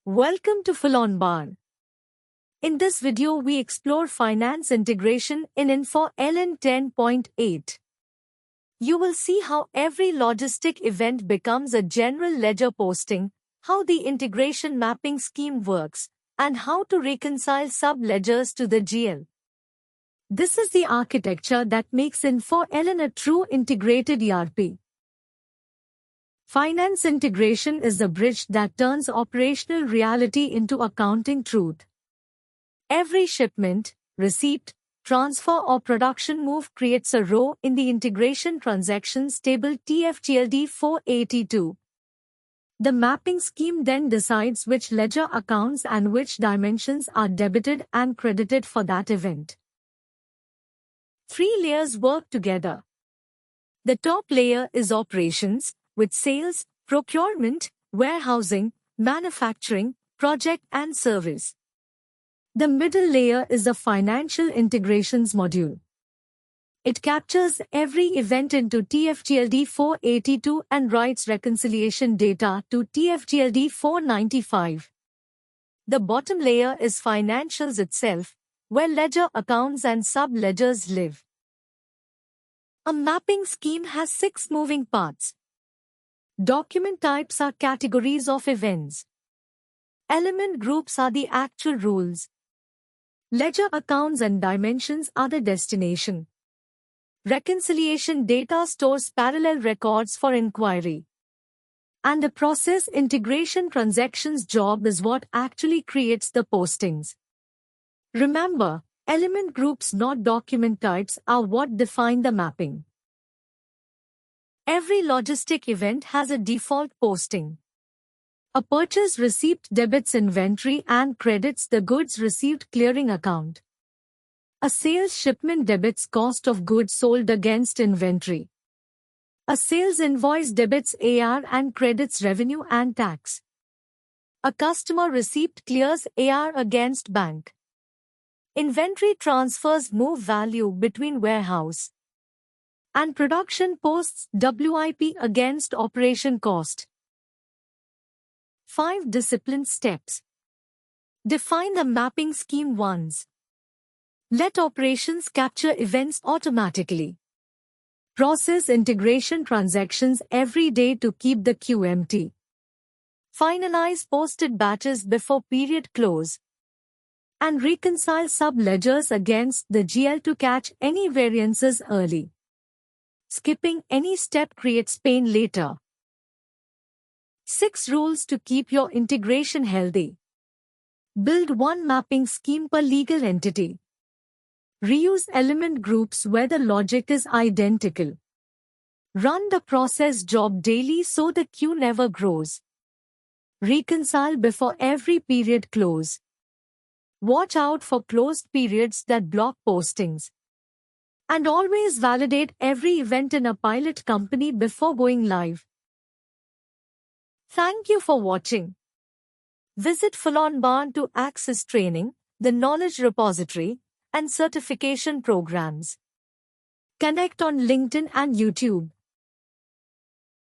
Welcome to Full On Bar. In this video we explore finance integration in Info LN 10.8. You will see how every logistic event becomes a general ledger posting, how the integration mapping scheme works, and how to reconcile sub-ledgers to the GL. This is the architecture that makes Info LN a true integrated ERP. Finance integration is the bridge that turns operational reality into accounting truth. Every shipment, receipt, transfer or production move creates a row in the integration transactions table TFGLD 482. The mapping scheme then decides which ledger accounts and which dimensions are debited and credited for that event. Three layers work together. The top layer is operations, with sales, procurement, warehousing, manufacturing, project and service. The middle layer is the financial integrations module. It captures every event into TFGLD 482 and writes reconciliation data to TFGLD 495. The bottom layer is financials itself, where ledger accounts and sub-ledgers live. A mapping scheme has 6 moving parts. Document types are categories of events. Element groups are the actual rules. Ledger accounts and dimensions are the destination. Reconciliation data stores parallel records for inquiry. And the process integration transactions job is what actually creates the postings. Remember, element groups, not document types, are what define the mapping. Every logistic event has a default posting. A purchase receipt debits inventory and credits the goods received clearing account. A sales shipment debits cost of goods sold against inventory. A sales invoice debits AR and credits revenue and tax. A customer receipt clears AR against bank. Inventory transfers move value between warehouse. And production posts WIP against operation cost. 5 discipline steps. Define the mapping scheme once. Let operations capture events automatically. Process integration transactions every day to keep the queue empty. Finalize posted batches before period close. And reconcile sub-ledgers against the GL to catch any variances early. Skipping any step creates pain later. 6 rules to keep your integration healthy. Build one mapping scheme per legal entity. Reuse element groups where the logic is identical. Run the process job daily so the queue never grows. Reconcile before every period close. Watch out for closed periods that block postings. And always validate every event in a pilot company before going live. Thank you for watching. Visit Full On Bar to access training, the knowledge repository, and certification programs. Connect on LinkedIn and YouTube.